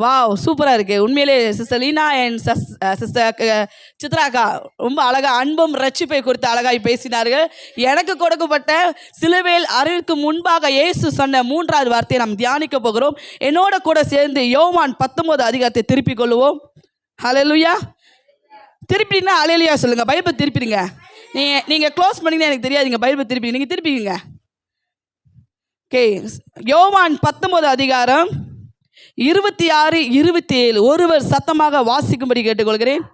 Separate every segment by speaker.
Speaker 1: Wow, சூப்பராக இருக்குது உண்மையிலே. சிஸ்டர் லீனா அண்ட் சிஸ்டர் சித்ராக்கா ரொம்ப அழகாக அன்பும் ரட்சிப்பை குறித்து அழகாய் பேசினார்கள். எனக்கு கொடுக்கப்பட்ட சிலுவையில் அறிவிற்கு முன்பாக இயேசு சொன்ன 3வது வார்த்தையை நாம் தியானிக்க போகிறோம். என்னோட கூட சேர்ந்து யோவான் 19 அதிகாரத்தை திருப்பிக் கொள்வோம். ஹல்லேலூயா. திருப்பினா ஹல்லேலூயா சொல்லுங்க. பைபிள் திருப்பிடுங்க. நீங்கள் க்ளோஸ் பண்ணிங்கன்னா எனக்கு தெரியாதுங்க. பைபிள் திருப்பி நீங்கள் திருப்பிங்க. ஓகே, யோவான் 19 அதிகாரம் 26, 27 ஒருவர் சத்தமாக வாசிக்கும்படி கேட்டுக்கொள்கிறேன்.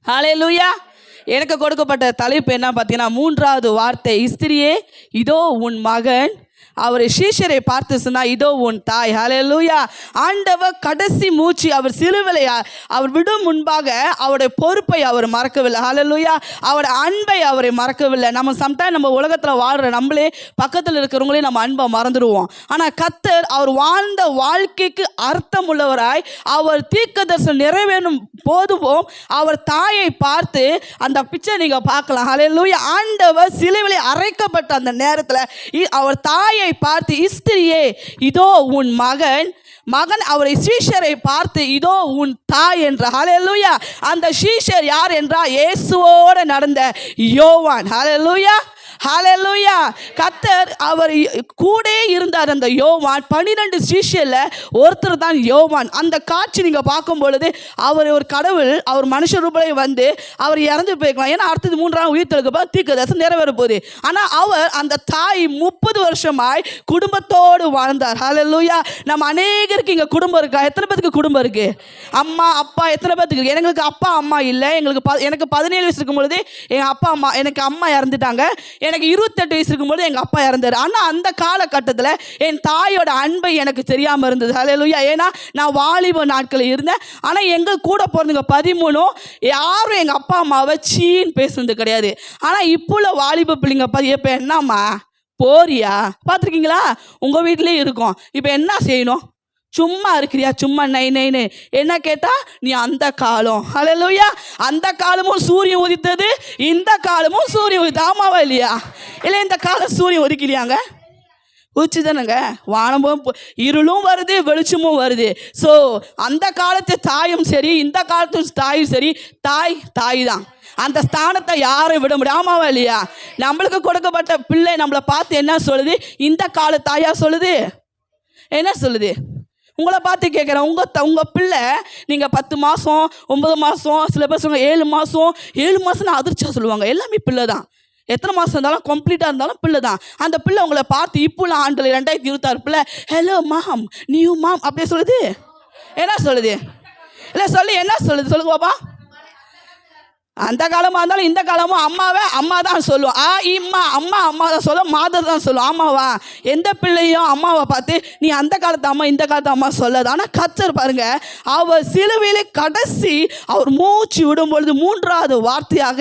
Speaker 1: ஹல்லேலூயா. எனக்கு கொடுக்கப்பட்ட தலைப்பு என்ன பார்த்தீங்கன்னா 3வது வார்த்தை, ஸ்திரியே இதோ உன் மகன். அவர் சீஷரை பார்த்து சொன்னா இதோ உன் தாய். ஹல்லேலூயா. ஆண்டவர் கடைசி மூச்சு அவர் சிலுவையில் அவர் விடும் முன்பாக அவருடைய பொறுப்பை அவர் மறக்கவில்லை. ஹல்லேலூயா. அவருடைய அன்பை அவரை மறக்கவில்லை. நம்ம சம்டைம் நம்ம உலகத்தில் வாழ்கிற நம்மளே பக்கத்தில் இருக்கிறவங்களே நம்ம அன்பை மறந்துடுவோம். ஆனால் கர்த்தர் அவர் வாழ்ந்த வாழ்க்கைக்கு அர்த்தம் உள்ளவராய் அவர் தீர்க்கதரிசனம் நிறைவேறும் போதும் அவர் தாயை பார்த்து அந்த பிக்சர் நீங்கள் பார்க்கலாம். ஹல்லேலூயா. ஆண்டவர் சிலுவையில் அறைக்கப்பட்ட அந்த நேரத்தில் அவர் தாயை பார்த்து ஸ்திரியே இதோ உன் மகன். மகன் அவரை சீஷரை பார்த்து இதோ உன் தாய் என்றார். ஹல்லேலூயா. அந்த சீஷர் யார் என்றால் இயேசுவோடு நடந்த யோவான். ஹல்லேலூயா. ஹல்லேலூயா. கர்த்தர் அவர் கூட இருந்தார். அந்த யோவான் 12 சீஷரில் ஒருத்தர் தான் யோவான். அந்த காட்சி நீங்கள் பார்க்கும் பொழுது அவர் ஒரு கடவுள், அவர் மனுஷ ரூபாய் வந்து அவர் இறந்து போய்க்கலாம். ஏன்னா அடுத்தது 3ஆம் உயிர்த்தெழுக்க தீர்க்கதரிசனம் நிறைவேற போகுது. ஆனால் அவர் அந்த தாய் 30 வருஷமாய் குடும்பத்தோடு வாழ்ந்தார். ஹல்லேலூயா. நம்ம அநேகருக்கு இங்கே குடும்பம் இருக்கா? எத்தனை பேருக்கு குடும்பம் இருக்கு? அம்மா அப்பா எத்தனை பேருக்கு இருக்கு? எங்களுக்கு அப்பா அம்மா இல்லை. எனக்கு 17 வயசு இருக்கும் பொழுது எங்கள் அப்பா அம்மா எனக்கு அம்மா இறந்துட்டாங்க. எனக்கு 28 வயசு இருக்கும்போது எங்கள் அப்பா இறந்தார். ஆனால் அந்த காலகட்டத்தில் என் தாயோட அன்பை எனக்கு தெரியாமல் இருந்தது. ஹல்லேலூயா. ஏன்னா நான் வாலிப நாட்களில் இருந்தேன். ஆனால் எங்கள் கூட பிறந்தவங்க 13 யாரும் எங்கள் அப்பா அம்மாவை சீன்னு பேசுனது கிடையாது. ஆனால் இப்போ உள்ள வாலிப பிள்ளைங்க இப்போ என்னம்மா போறியா பார்த்துருக்கீங்களா? உங்கள் வீட்லேயே இருக்கும். இப்போ என்ன செய்யணும்? சும்மா இருக்கிறியா? சும்மா நைன்னு என்ன கேட்டால் நீ அந்த காலம். ஹல்லேலூயா. அந்த காலமும் சூரியன் உதித்தது, இந்த காலமும் சூரியன் உதித்தது. ஆமாவா இல்லையா? இல்லை இந்த காலம் சூரியன் உதிக்கலையாங்க? உச்சி தானேங்க. வானமும் இருளும் வருது, வெளிச்சமும் வருது. ஸோ அந்த காலத்து தாயும் சரி, இந்த காலத்து தாயும் சரி, தாய் தான். அந்த ஸ்தானத்தை யாரும் விட முடியும். ஆமாவா இல்லையா? நம்மளுக்கு கொடுக்கப்பட்ட பிள்ளை நம்மளை பார்த்து என்ன சொல்லுது? இந்த கால தாயா சொல்லுது. என்ன சொல்லுது? உங்களை பார்த்து கேட்குறேன். உங்கள் பிள்ளை நீங்கள் 10 மாதம் 9 மாதம், சில பேர் சொல்லுவாங்க 7 மாதம் 7 மாதம்னு அதிர்ச்சியாக சொல்லுவாங்க. எல்லாமே பிள்ளை தான். எத்தனை மாதம் இருந்தாலும் கம்ப்ளீட்டாக இருந்தாலும் பிள்ளை தான். அந்த பிள்ளை உங்களை பார்த்து இப்போலாம் ஆண்டில் 2026 பிள்ளை ஹலோ மாம் நியூ மாம் அப்படியே சொல்லுது. என்ன சொல்லுது? இல்லை சொல்லி என்ன சொல்லுது சொல்லுங்க பாப்பா. அந்த காலமாக இருந்தாலும் இந்த காலமும் அம்மா தான் சொல்லுவோம். அம்மா தான் சொல்லும், மாதர் தான் சொல்லும். ஆமாவா? எந்த பிள்ளையும் அம்மாவை பார்த்து நீ அந்த காலத்து அம்மா இந்த காலத்து அம்மா சொல்லாது. ஆனால் கர்த்தர் பாருங்க, அவர் சிலுவையிலே கடைசி அவர் மூச்சு விடும்பொழுது 3வது வார்த்தையாக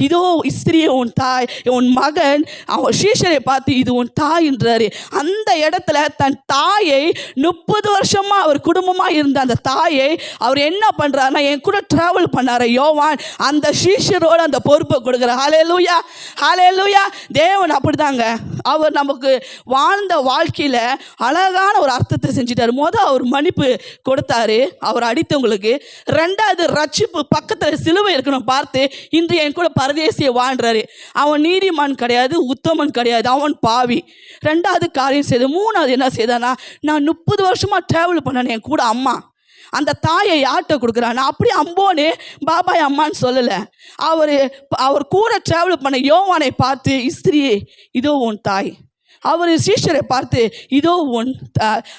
Speaker 1: இதோ ஸ்திரியே உன் தாய், உன் மகன். அவர் சீஷரை பார்த்து இது உன் தாய் என்றாரு. அந்த இடத்துல தன் தாயை 30 வருஷமா அவர் குடும்பமாக இருந்த அந்த தாயை அவர் என்ன பண்ணுறாருன்னா என் கூட ட்ராவல் பண்ணார் யோவான். அந்த சீஷரோட அந்த பொறுப்பை கொடுக்குறார். ஹல்லேலூயா. ஹல்லேலூயா. தேவன் அப்படிதாங்க. அவர் நமக்கு வாழ்ந்த வாழ்க்கையில் அழகான ஒரு அர்த்தத்தை செஞ்சிட்டார். அவர் மன்னிப்பு கொடுத்தாரு அவர் அடித்தவங்களுக்கு. 2வது ரட்சிப்பு பக்கத்தில் சிலுவை இருக்கணும் பார்த்து இன்று என் கூட பரதேசியை வாழ்றாரு. அவன் நீதிமான் கிடையாது, உத்தமன் கிடையாது, அவன் பாவி. 2வது காரியம் செய்து. 3வது என்ன செய்தானா, நான் 30 வருஷமாக ட்ராவல் பண்ணேன் என் கூட அம்மா. அந்த தாயை யார்கிட்ட கொடுக்குறான்? அப்படியே அம்போன்னு பாபாய் அம்மான்னு சொல்லலை. அவர் கூட ட்ராவல் பண்ண யோவானை பார்த்து ஸ்திரியே இதோ உன் தாய். அவர் சீஷரை பார்த்து இதோ உன்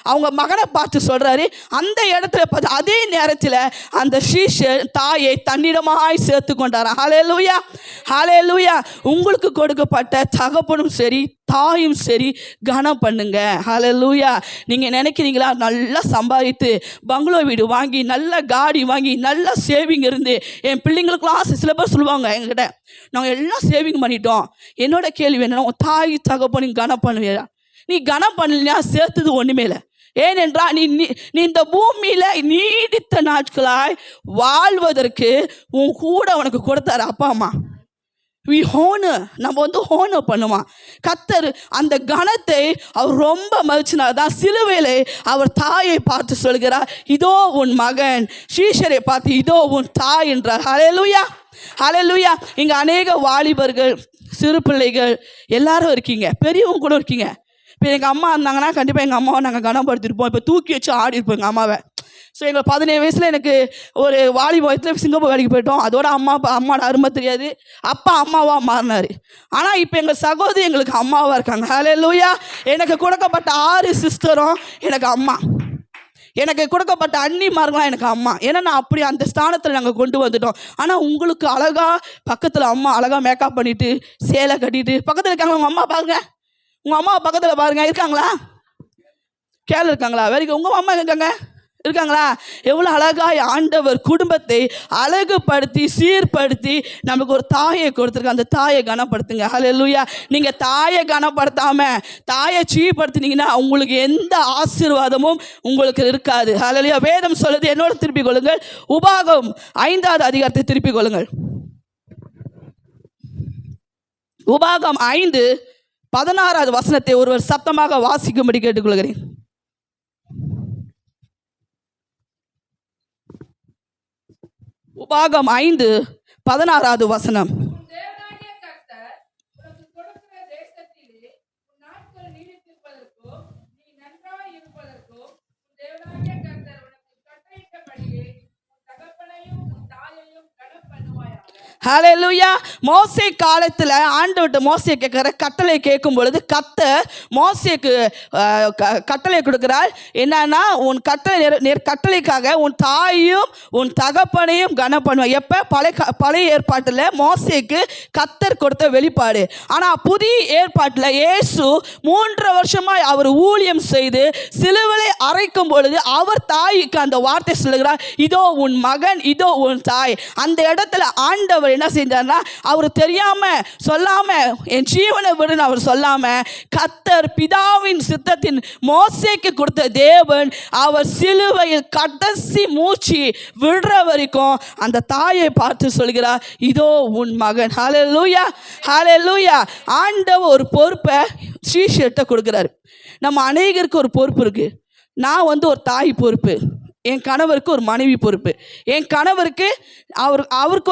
Speaker 1: அவங்க மகனை பார்த்து சொல்கிறாரு. அந்த இடத்துல பார்த்து அதே நேரத்தில் அந்த சீஷர் தாயை தன்னிடமாய் சேர்த்து கொண்டார். ஹல்லேலூயா. ஹல்லேலூயா. உங்களுக்கு கொடுக்கப்பட்ட தகப்பனும் சரி தாயும் சரி கனம் பண்ணுங்க. ஹல்லேலூயா. நீங்கள் நினைக்கிறீங்களா, நல்லா சம்பாதித்து பங்களோ வீடு வாங்கி நல்ல காடி வாங்கி நல்லா சேவிங் இருந்து, என் பிள்ளைங்களுக்குலாம் சில பேர் சொல்லுவாங்க என்கிட்ட, நாங்கள் எல்லாம் சேவிங் பண்ணிட்டோம். என்னோட கேள்வி என்னன்னா, உன் தாய் தகப்பனையும் கனம் பண்ணுவியா? நீ கனம் பண்ணலையா சேர்த்தது ஒன்றுமே இல்லை. ஏனென்றால் நீ இந்த பூமியில் நீடித்த நாட்களாய் வாழ்வதற்கு உன் கூட உனக்கு கொடுத்தாரு அப்பா அம்மா. நம்ம ஹோனர் பண்ணுவான். கர்த்தர் அந்த கணத்தை அவர் ரொம்ப மதிச்சினார் தான் சிலுவையில் அவர் தாயை பார்த்து சொல்கிறார், இதோ உன் மகன். சீஷரை பார்த்து இதோ உன் தாய் என்றார். ஹல்லேலூயா, ஹல்லேலூயா. இங்கே அநேக வாலிபர்கள், சிறு பிள்ளைகள் எல்லாரும் இருக்கீங்க, பெரியவங்க கூட இருக்கீங்க. இப்போ எங்கள் அம்மா இருந்தாங்கன்னா கண்டிப்பாக எங்கள் அம்மாவை நாங்கள் கனப்படுத்திருப்போம். இப்போ தூக்கி வச்சு ஆடி இருப்போம் எங்கள் அம்மாவை. ஸோ எங்கள் 17 வயசில் எனக்கு ஒரு வாலிபத்தில் சிங்கப்பூர் வேலைக்கு போயிட்டோம். அதோட அம்மாவோட அருமை தெரியாது. அப்பா அம்மாவாக மாறினார். ஆனால் இப்போ எங்கள் சகோதரி எங்களுக்கு அம்மாவாக இருக்காங்க. ஹல்லேலூயா. எனக்கு கொடுக்கப்பட்ட 6 சிஸ்டரும் எனக்கு அம்மா. எனக்கு கொடுக்கப்பட்ட அண்ணிமார்களாம் எனக்கு அம்மா. ஏன்னா நான் அப்படி அந்த ஸ்தானத்தில் நாங்கள் கொண்டு வந்துட்டோம். ஆனால் உங்களுக்கு அழகாக பக்கத்தில் அம்மா அழகாக மேக்கப் பண்ணிவிட்டு சேலை கட்டிட்டு பக்கத்தில் இருக்காங்க. உங்கள் அம்மா பாருங்க, உங்கள் அம்மா பக்கத்தில் பாருங்க, இருக்காங்களா? கேரளா இருக்காங்களா? வேறு உங்கள் அம்மா இருக்காங்களா? எவ்வளோ அழகாய் ஆண்டவர் குடும்பத்தை அழகுபடுத்தி சீர்படுத்தி நமக்கு ஒரு தாயை கொடுத்துருக்க. அந்த தாயை கனப்படுத்துங்க. ஹல்லேலூயா. நீங்கள் தாயை கனப்படுத்தாமல் தாயை சீர்படுத்தினீங்கன்னா உங்களுக்கு எந்த ஆசீர்வாதமும் உங்களுக்கு இருக்காது. ஹல்லேலூயா. வேதம் சொல்லுது, என்னோட திருப்பிக் கொள்ளுங்கள், உபாகம் 5வது அதிகாரத்தை திருப்பிக் கொள்ளுங்கள். உபாகம் 5:16 வசனத்தை ஒருவர் சத்தமாக வாசிக்கும்படி கேட்டுக்கொள்கிறேன். உபாகம் 5:16 வசனம். ஹல்லேலூயா. மோசே காலத்தில் ஆண்டவர்கிட்ட மோசே கேட்குற கட்டளை கேட்கும் பொழுது கர்த்தர் மோசேக்கு கட்டளை கொடுக்குறார். என்னன்னா, உன் கட்டளைக்காக உன் தாயையும் உன் தகப்பனையும் கனம் பண்ணுவாய். எப்போ? பழைய ஏற்பாட்டில் மோசேக்கு கர்த்தர் கொடுத்த வெளிப்பாடு. ஆனால் புதிய ஏற்பாட்டில் இயேசு 3 வருஷமாய் அவர் ஊழியம் செய்து சிலுவையை அறைக்கும் பொழுது அவர் தாய்க்கு அந்த வார்த்தை சொல்லுகிறார், இதோ உன் மகன், இதோ உன் தாய். அந்த இடத்துல ஆண்டவர் என்ன செஞ்சார்னா, அவர் தெரியாம சொல்லாம என் ஜீவனை விடுன்னு அவர் சொல்லாம கர்த்தர் பிதாவின் சித்தத்தின் மோசேக்கு கொடுத்த தேவன் அவர் சிலுவையில் கடைசி மூச்சு விடுற வரைக்கும் அந்த தாயை பார்த்து சொல்கிறார், இதோ உன் மகன். ஹல்லேலூயா, ஹல்லேலூயா. ஆண்டவர் ஒரு பொறுப்பை ஸ்ரீஷர்ட்ட கொடுக்குறாரு. நம்ம அநேகருக்கு ஒரு பொறுப்பு இருக்கு. நான் ஒரு தாய் பொறுப்பு, என் கணவருக்கு ஒரு மனைவி பொறுப்பு. என் கணவருக்கு அவருக்கு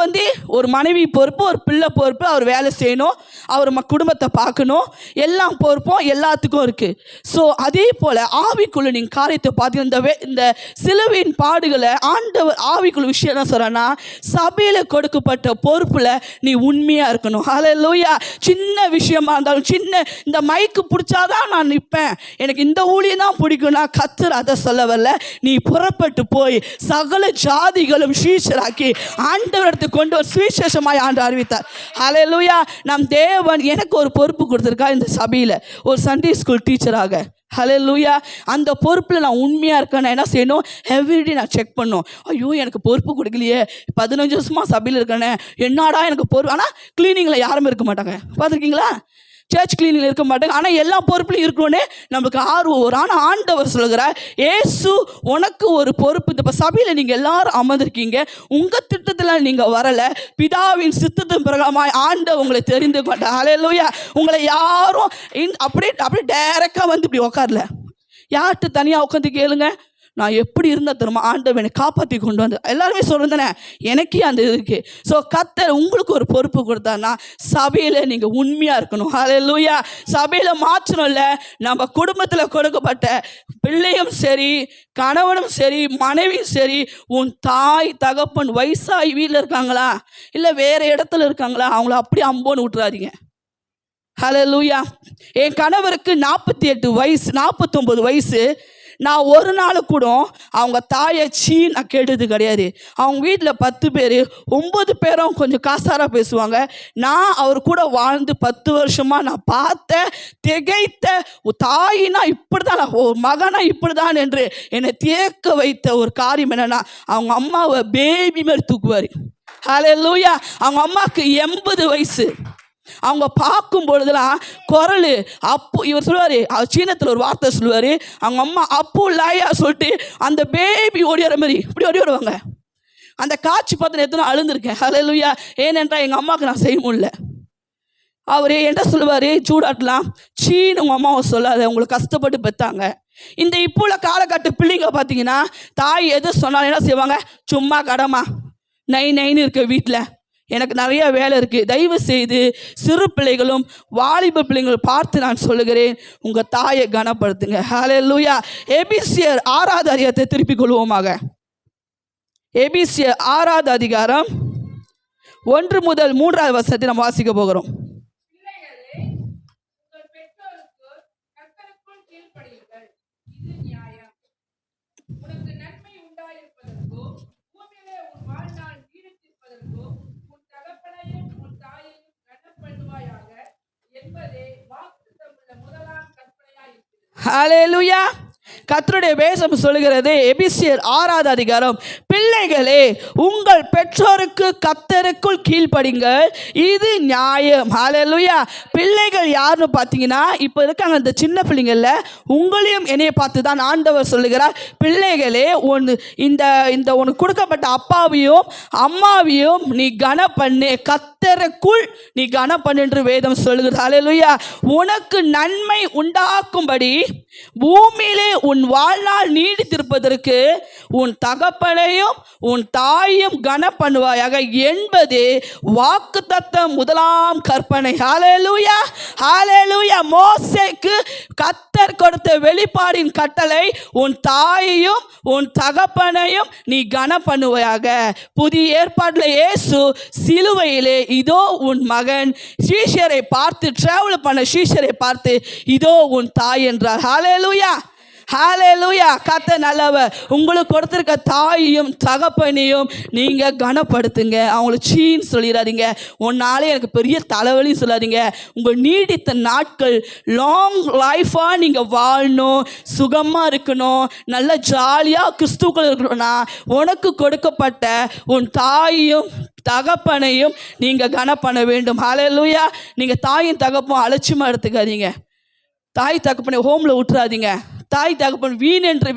Speaker 1: ஒரு மனைவி பொறுப்பு, ஒரு பிள்ளை பொறுப்பு, அவர் வேலை செய்யணும், அவர் குடும்பத்தை பார்க்கணும், எல்லாம் பொறுப்பும் எல்லாத்துக்கும் இருக்குது. ஸோ அதே போல் ஆவிக்குள்ள நீங்கள் காரியத்தை பார்த்தீங்கன்னா இந்த சிலுவையின் பாடுகளை ஆண்டவர் ஆவிக்குள்ள விஷயம் என்ன சொல்கிறேன்னா, சபையில் கொடுக்கப்பட்ட பொறுப்பில் நீ உண்மையாக இருக்கணும். ஹல்லேலூயா. சின்ன விஷயமா இருந்தாலும், சின்ன இந்த மைக்கு பிடிச்சாதான் நான் நிற்பேன், எனக்கு இந்த ஊழியம் தான் பிடிக்கும்னா கர்த்தர் அதை சொல்ல வரல. நீ புறப்பட்டு போய் சகல ஜாதிகளும் சீஷராக்கி ஆண்டவரத்தை கொண்டு ஒரு சுவிசேஷமாய் ஆண்டு அறிவித்தார். ஹல்லேலூயா. நம் தேவன் எனக்கு ஒரு பொறுப்பு கொடுத்துருக்கா இந்த சபையில், ஒரு சண்டே ஸ்கூல் டீச்சராக. ஹல்லேலூயா. அந்த பொறுப்பில் நான் உண்மையாக இருக்கேன். நான் என்ன செய்யணும்? எவ்ரிடே நான் செக் பண்ணணும். ஐயோ எனக்கு பொறுப்பு கொடுக்கலையே, 15 வருஷமாக சபையில் இருக்கேனே, என்னடா எனக்கு பொறுப்பு. ஆனால் கிளீனிங்கில் யாருமே இருக்க மாட்டாங்க, பார்த்துருக்கீங்களா? சர்ச் கிளீனில் இருக்க மாட்டாங்க. ஆனால் எல்லா பொறுப்புலையும் இருக்கணும்னே நம்மளுக்கு ஆர்வம் வரும். ஆனால் ஆண்டவர் சொல்கிறார், ஏசு உனக்கு ஒரு பொறுப்பு. இப்போ சபையில் நீங்கள் எல்லாரும் அமர்ந்திருக்கீங்க, உங்கள் திட்டத்தில் நீங்கள் வரலை, பிதாவின் சித்தத்தின் பிரகாரமாய் ஆண்டவர் உங்களை தெரிந்து கொண்டார். ஹல்லேலூயா. உங்களை யாரும் அப்படியே டைரெக்டாக இப்படி உட்காரல. யார்கிட்ட தனியாக உட்காந்து கேளுங்க, நான் எப்படி இருந்தால் தெரியுமா ஆண்டவர் என்னை காப்பாற்றி கொண்டு வந்து. எல்லாருமே சொல்கிறேன், எனக்கே அந்த இருக்கு. ஸோ கர்த்தர் உங்களுக்கு ஒரு பொறுப்பு கொடுத்தாருன்னா சபையில் நீங்கள் உண்மையாக இருக்கணும். ஹல்லேலூயா. சபையில் மாற்றணும் இல்லை, நம்ம குடும்பத்தில் கொடுக்கப்பட்ட பிள்ளையும் சரி, கணவனும் சரி, மனைவியும் சரி, உன் தாய் தகப்பன் வயசாகி வீட்டில் இருக்காங்களா இல்லை வேறு இடத்துல இருக்காங்களா, அவங்கள அப்படியே அம்போன்னு விட்டுறாதீங்க. ஹல்லேலூயா. என் கணவருக்கு 48 வயசு, 49 வயசு. நான் ஒரு நாள் கூட அவங்க தாயை நான் கேட்டது கிடையாது. அவங்க வீட்டில் 10 பேர், 9 பேரும் கொஞ்சம் காசாராக பேசுவாங்க. நான் அவர் கூட வாழ்ந்து 10 வருஷமாக நான் பார்த்த திகைத்த தாயினா இப்படி தான், ஒரு மகனா இப்படி தான் என்று என்னை தேக்க வைத்த ஒரு காரியம் என்னென்னா, அவங்க அம்மாவை பேபி மாதிரி தூக்குவார். ஹல்லேலூயா. அவங்க அம்மாவுக்கு 80 வயசு. அவங்க பார்க்கும் பொழுதுலாம் குரல் அப்பு, இவர் சொல்லுவார், சீனத்தில் ஒரு வார்த்தை சொல்லுவார், அவங்க அம்மா அப்பு லாயா சொல்லிட்டு அந்த பேபி ஓடிற மாதிரி இப்படி ஓடி வருவாங்க. அந்த காட்சி பார்த்து எத்தனை அழுந்திருக்கேன். ஹல்லேலூயா. ஏனென்றால் எங்கள் அம்மாவுக்கு நான் செய்ய முடியல. அவர் என்ன சொல்லுவார், சூடாட்டலாம் சீன்னு உங்கள் அம்மாவை சொல்லாத, உங்களுக்கு கஷ்டப்பட்டு பெற்றாங்க. இந்த இப்போ உள்ள காலகட்ட பிள்ளைங்க பார்த்தீங்கன்னா, தாய் எது சொன்னாலும் என்ன செய்வாங்க, சும்மா கடமா நைன்னு இருக்க வீட்டில் எனக்கு நிறைய வேலை இருக்குது. தயவு செய்து சிறு பிள்ளைகளும் வாலிப பிள்ளைங்களும் பார்த்து நான் சொல்லுகிறேன், உங்கள் தாயை கனப்படுத்துங்க. ஹல்லேலூயா. எபிசியர் 6வது அதிகாரத்தை திருப்பிக் கொள்வோமாக. எபிசியர் 6வது அதிகாரம் 1 முதல் 3வது வசனத்தை நம்ம வாசிக்க போகிறோம். ஹல்லேலூயா. கர்த்தருடைய வேதம் சொல்லுகிறது, எபிசியர் 6வது அதிகாரம், பிள்ளைகளே உங்கள் பெற்றோருக்கு கர்த்தருக்குள் கீழ்ப்படிங்கள், இது நியாயம். ஹல்லேலூயா. பிள்ளைகள் யாருன்னு பார்த்தீங்கன்னா, இப்போ இருக்காங்க இந்த சின்ன பிள்ளைங்கள்ல உங்களையும் என்னைய பார்த்து தான் ஆண்டவர் சொல்லுகிறார், பிள்ளைகளே இந்த உனக்கு கொடுக்கப்பட்ட அப்பாவையும் அம்மாவையும் நீ கன பண்ணு, கர்த்தருக்குள் நீ கன பண்ணு என்று வேதம் சொல்லுகிறது. ஹல்லேலூயா. உனக்கு நன்மை உண்டாக்கும்படி பூமியிலே உன் வாழ்நாள் நீடித்திருப்பதற்கு உன் தகப்பனையும் உன் தாயையும் கன பண்ணுவாயாக என்பதே வாக்குத்தத்தம் முதலாம் கற்பனை. ஹல்லேலூயா. ஹல்லேலூயா. மோசேக்கு கர்த்தர் கொடுத்த வெளிப்பாடின் கட்டளை, உன் தாயையும் உன் தகப்பனையும் நீ கன பண்ணுவாயாக. புதிய ஏற்பாட்டில் இயேசு சிலுவையிலே இதோ உன் மகன், சீஷரை பார்த்து டிராவல் பண்ண சீஷரை பார்த்து இதோ உன் தாய் என்றார். ஹல்லேலூயா. ஹல்லேலூயா. கர்த்தர் நல்லவர். உங்களுக்கு கொடுத்திருக்க தாயையும் தகப்பனையும் நீங்க கனப்படுத்துங்க. அவங்களுக்கு சீன்னு சொல்லிடாதீங்க, உன்னாலே எனக்கு பெரிய தலைவலின்னு சொல்லாதீங்க. உங்கள் நீடித்த நாட்கள் லாங் லைஃபாக நீங்கள் வாழணும், சுகமாக இருக்கணும், நல்ல ஜாலியாக கிறிஸ்துக்கள் இருக்கணும்னா உனக்கு கொடுக்கப்பட்ட உன் தாயையும் தகப்பனையும் நீங்கள் கன பண்ண வேண்டும். ஹல்லேலூயா. நீங்கள் தாயும் தகப்பும் அலட்சியமாக எடுத்துக்காதீங்க. தாய் தகப்பனை ஹோமில் விட்டுறாதீங்க. தாய் தகப்பன் வீண் என்று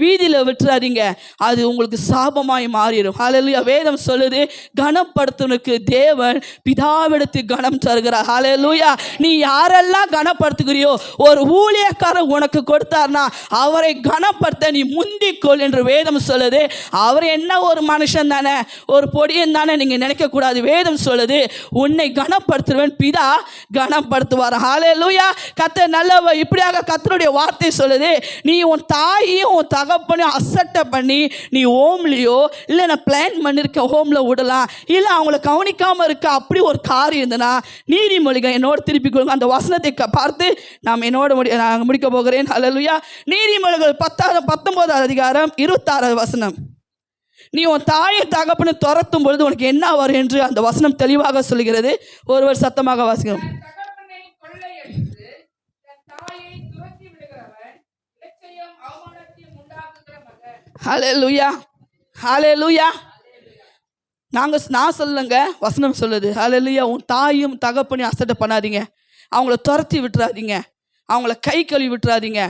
Speaker 1: வீதியில் விட்டுறாதீங்க, அது உங்களுக்கு சாபமாய் மாறிடும். ஹல்லேலூயா. வேதம் சொல்லுது, கனப்படுத்துவனுக்கு தேவன் பிதாவிடத்து கனம் தருகிறார். ஹல்லேலூயா. நீ யாரெல்லாம் கனப்படுத்துகிறியோ, ஒரு ஊழியக்காரர் உனக்கு கொடுத்தார்னா அவரை கனப்படுத்த நீ முந்திக்கொள் என்று வேதம் சொல்லுது. அவர் என்ன ஒரு மனுஷன் தானே, ஒரு பொடியன் தானே நீங்கள் நினைக்கக்கூடாது. வேதம் சொல்லுது, உன்னை கனப்படுத்துவேன், பிதா கனப்படுத்துவார். ஹல்லேலூயா. கர்த்தர் நல்லவர். இப்படியாக கர்த்தருடைய வார்த்தை சொல்லுது, நீ உன் தாயையும் உன் தகப்பனையும் அசட்டை பண்ணி நீ ஹோம்லையோ இல்லை நான் பிளான் பண்ணியிருக்கேன் ஹோமில் விடலாம், இல்லை அவங்கள கவனிக்காமல் இருக்க, அப்படி ஒரு காரியம் இருந்ததுன்னா நீதிமொழிகள் என்னோட திருப்பிக் கொள்ளுங்க. அந்த வசனத்தை பார்த்து நான் முடிக்க போகிறேன். ஹல்லேலூயா. நீதிமொழிகள் 19வது அதிகாரம் 26வது வசனம். நீ உன் தாயை தகப்பனை துரத்தும் பொழுது உனக்கு என்ன வரும் என்று அந்த வசனம் தெளிவாக சொல்கிறது. ஒருவர் சத்தமாக வாசிக்கணும். ஹல்லேலூயா. ஹல்லேலூயா. நான் சொல்லுங்க, வசனம் சொல்லுது. ஹல்லேலூயா. உன் தாயும் தகப்பனையும் அசட்டை பண்ணாதீங்க, அவங்கள துரத்தி விட்டுறாதீங்க, அவங்கள கை கழுவி விட்டுறாதீங்க.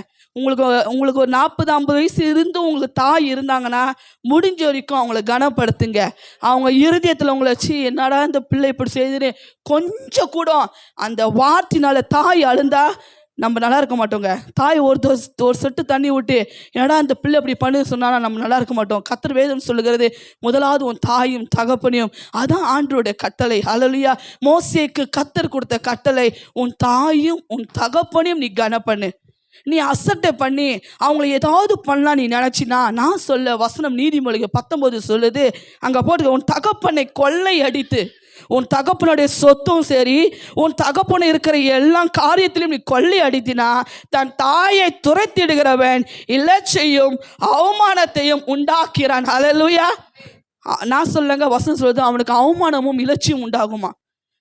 Speaker 1: உங்களுக்கு ஒரு 40-50 வயசு இருந்து உங்களுக்கு தாய் இருந்தாங்கன்னா முடிஞ்ச வரைக்கும் அவங்கள கனப்படுத்துங்க. அவங்க இருதயத்தில் உங்களை வச்சு என்னடா இந்த பிள்ளை இப்படி செய்யுதுன்னு கொஞ்சம் கூட அந்த வார்த்தையினால தாய் அழுந்தா நம்ம நல்லா இருக்க மாட்டோங்க. தாய் ஒரு சொட்டு தண்ணி விட்டு என்னடா அந்த பிள்ளை அப்படி பண்ணு சொன்னாலும் நம்ம நல்லா இருக்க மாட்டோம். கர்த்தர் வேதம் சொல்லுகிறது, முதலாவது உன் தாயும் தகப்பனையும், அதான் ஆண்டவருடைய கட்டளை. ஹல்லேலூயா. மோசேக்கு கர்த்தர் கொடுத்த கட்டளை, உன் தாயும் உன் தகப்பனையும் நீ கன பண்ணு. நீ அசட்டை பண்ணி அவங்கள ஏதாவது பண்ணலாம் நீ நினச்சினா, நான் சொல்ல வசனம் நீதிமொழிகள் 19 சொல்லுது, அங்கே போட்டு உன் தகப்பனை கொள்ளை அடித்து உன் தகப்பனுடைய சொத்தும் சரி, உன் தகப்பன இருக்கிற எல்லா காரியத்திலும் நீ கொள்ளை அடித்தினா, தன் தாயை துரைத்திடுகிறவன் இலச்சையும் அவமானத்தையும் உண்டாக்கிறான். ஹல்லேலூயா. நான் சொல்லுங்க, வசனம் சொல்லுது, அவனுக்கு அவமானமும் இலச்சியும் உண்டாகுமா.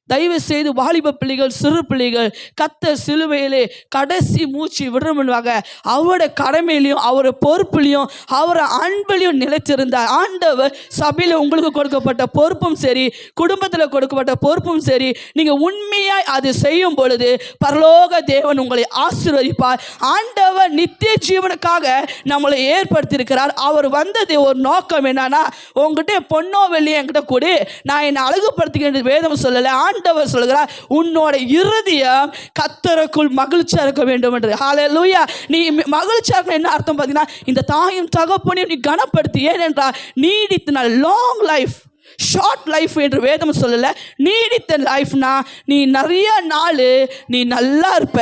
Speaker 1: தயவு செய்து வாலிப பிள்ளைகள், சிறு பிள்ளைகள், கர்த்தர் சிலுவையிலே கடைசி மூச்சு விடுறவங்க அவரோட கடமையிலையும் அவரோட பொறுப்புலையும் அவரோட அன்பிலையும் நிலைத்திருந்தார். ஆண்டவர் சபையில் உங்களுக்கு கொடுக்கப்பட்ட பொறுப்பும் சரி, குடும்பத்தில் கொடுக்கப்பட்ட பொறுப்பும் சரி, நீங்கள் உண்மையாய் அது செய்யும் பொழுது பரலோக தேவன் உங்களை ஆசீர்வதிப்பார். ஆண்டவர் நித்திய ஜீவனுக்காக நம்மளை ஏற்படுத்தியிருக்கிறார். அவர் வந்தது ஒரு நோக்கம் என்னன்னா, உங்ககிட்ட பொண்ணோ வெள்ளியோ என்கிட்ட கூடி நான் என்னை அழகுபடுத்திக்கின்ற வேதம் சொல்லலை. ஆண்டவர் சொல்கிறார், உன்னோட இருதயம் கர்த்தருக்குள் மகிழ்ச்சியா இருக்க வேண்டும் என்று. ஹல்லேலூயா. நீ மகிழ்ச்சியா இருக்க என்ன அர்த்தம் பார்த்தீங்கன்னா, இந்த தாயும் தகப்பனையும் நீ கனப்படுத்தி, ஏனென்றால் நீடித்த நாள், லாங் லைஃப், ஷார்ட் லைஃப் என்று வேதம் சொல்லலை. நீடித்த லைஃப்னா நீ நிறைய நாள் நீ நல்லா இருப்ப,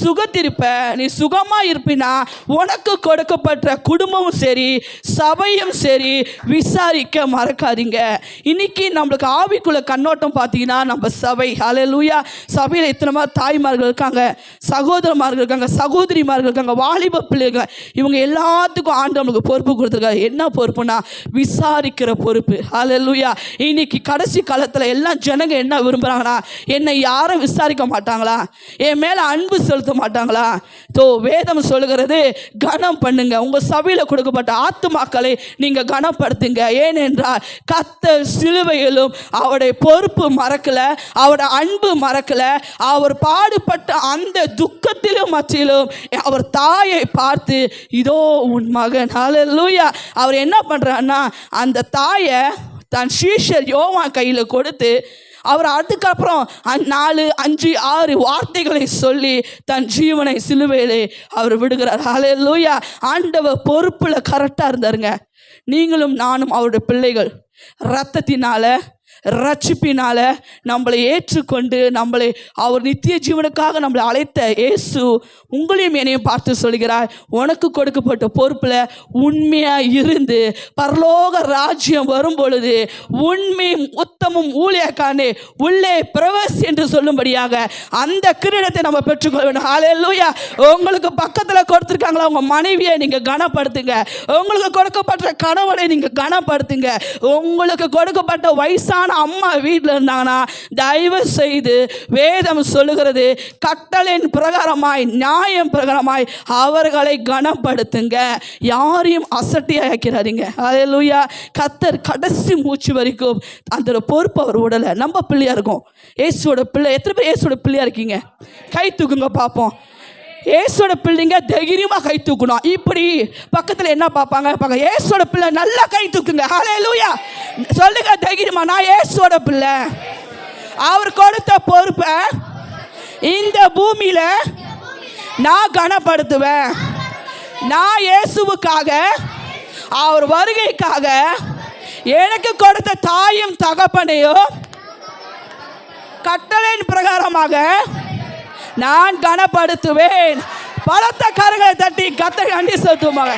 Speaker 1: சுகத்திருப்ப, நீ சுகமாக இருப்பினா உனக்கு கொடுக்கப்பட்ட குடும்பமும் சரி, சபையும் சரி விசாரிக்க மறக்காதீங்க. இன்னைக்கு நம்மளுக்கு ஆவிக்குள்ள கண்ணோட்டம் பார்த்தீங்கன்னா நம்ம சபை. ஹல்லேலூயா. சபையில் இத்தனை தாய்மார்கள் இருக்காங்க, சகோதரமார்கள் இருக்காங்க, சகோதரிமார்கள் இருக்காங்க, வாலிப பிள்ளைங்க, இவங்க எல்லாத்துக்கும் ஆண்டு நம்மளுக்கு பொறுப்பு கொடுத்துருக்காங்க. என்ன பொறுப்புனா விசாரிக்கிற பொறுப்பு. ஹல்லேலூயா. இன்னைக்கு கடைசி காலத்தில் எல்லாம் ஜனங்க என்ன விரும்புகிறாங்கன்னா, என்னை யாரும் விசாரிக்க மாட்டாங்களா, என் மேலே அன்பு செலுத்த மாட்டாங்களா. வேதம் சொல்லுகிறது, கனம் பண்ணுங்க. உங்கள் சபையில் கொடுக்கப்பட்ட ஆத்துமாக்களை நீங்கள் கனப்படுத்துங்க. ஏனென்றால் கர்த்தர் சிலுவையிலும் அவருடைய பொறுப்பு மறக்கல, அவருடைய அன்பு மறக்கல. அவர் பாடுபட்ட அந்த துக்கத்திலும் மத்தியிலும் அவர் தாயை பார்த்து, இதோ உன் மகன். ஹல்லேலூயா. அவர் என்ன பண்ணுறாருன்னா, அந்த தாயை தன் சீஷர் யோவான் கையில் கொடுத்து, அவர் அதுக்கப்புறம் 4, 5, 6 வார்த்தைகளை சொல்லி தன் ஜீவனை சிலுவையிலே அவர் விடுகிறார். ஹல்லேலூயா. ஆண்டவர் பொறுப்பில் கரெக்டாக இருந்தாருங்க. நீங்களும் நானும் அவருடைய பிள்ளைகள். இரத்தத்தினால, ரட்சிப்பினால நம்மளை ஏற்றுக்கொண்டு நம்மளை அவர் நித்திய ஜீவனுக்காக நம்மளை அழைத்த இயேசு உங்களையும் என்னையும் பார்த்து சொல்கிறார், உனக்கு கொடுக்கப்பட்ட பொறுப்பில் உண்மையாக இருந்து பரலோக ராஜ்யம் வரும் பொழுது உண்மையும் உத்தமும் ஊழியக்காரனே உள்ளே பிரவேசி என்று சொல்லும்படியாக அந்த கிரீடத்தை நம்ம பெற்றுக்கொள்ள வேண்டும். ஹல்லேலூயா. உங்களுக்கு பக்கத்தில் கொடுத்துருக்காங்களா, உங்கள் மனைவியை நீங்கள் கனப்படுத்துங்க. உங்களுக்கு கொடுக்கப்பட்ட கணவனை நீங்கள் கனப்படுத்துங்க. உங்களுக்கு கொடுக்கப்பட்ட வயசான அம்மா வீட்டில் இருந்தாங்கன்னா தயவு செய்து வேதம் சொல்லுகிறது, கட்டளையின் பிரகாரமாய், நியாயம் பிரகாரமாய் அவர்களை கனப்படுத்துங்க. யாரையும் அசட்டியாக்கிறாதீங்க. ஹல்லேலூயா. கர்த்தர் கடைசி மூச்சு வரைக்கும் அந்த பொறுப்பு அவர் உடலை. நம்ம பிள்ளையா இருக்கும். இயேசுவோட பிள்ளை. எத்தனை பேர் இயேசுவோட பிள்ளையா இருக்கீங்க? கை தூக்குங்க பார்ப்போம். இயேசுவோட பிள்ளைங்க தைரியமாக கை தூக்கணும். இப்படி பக்கத்தில் என்ன பார்ப்பாங்க, இயேசுவோட பிள்ளை நல்லா கை தூக்குங்க. ஹல்லேலூயா. சொல்லுங்க தைரியமா, நான் இயேசுவோட பிள்ளை. அவர் கொடுத்த பொறுப்பை இந்த பூமியில நான் கனப்படுத்துவேன். நான் இயேசுவுக்காக, அவர் வருகைக்காக எனக்கு கொடுத்த தாயும் தகப்பனையும் கட்டளையின் பிரகாரமாக நான் கனப்படுத்துவேன். பலத்த கரங்களை தட்டி கர்த்தருக்கு நன்றி செலுத்துவோம்.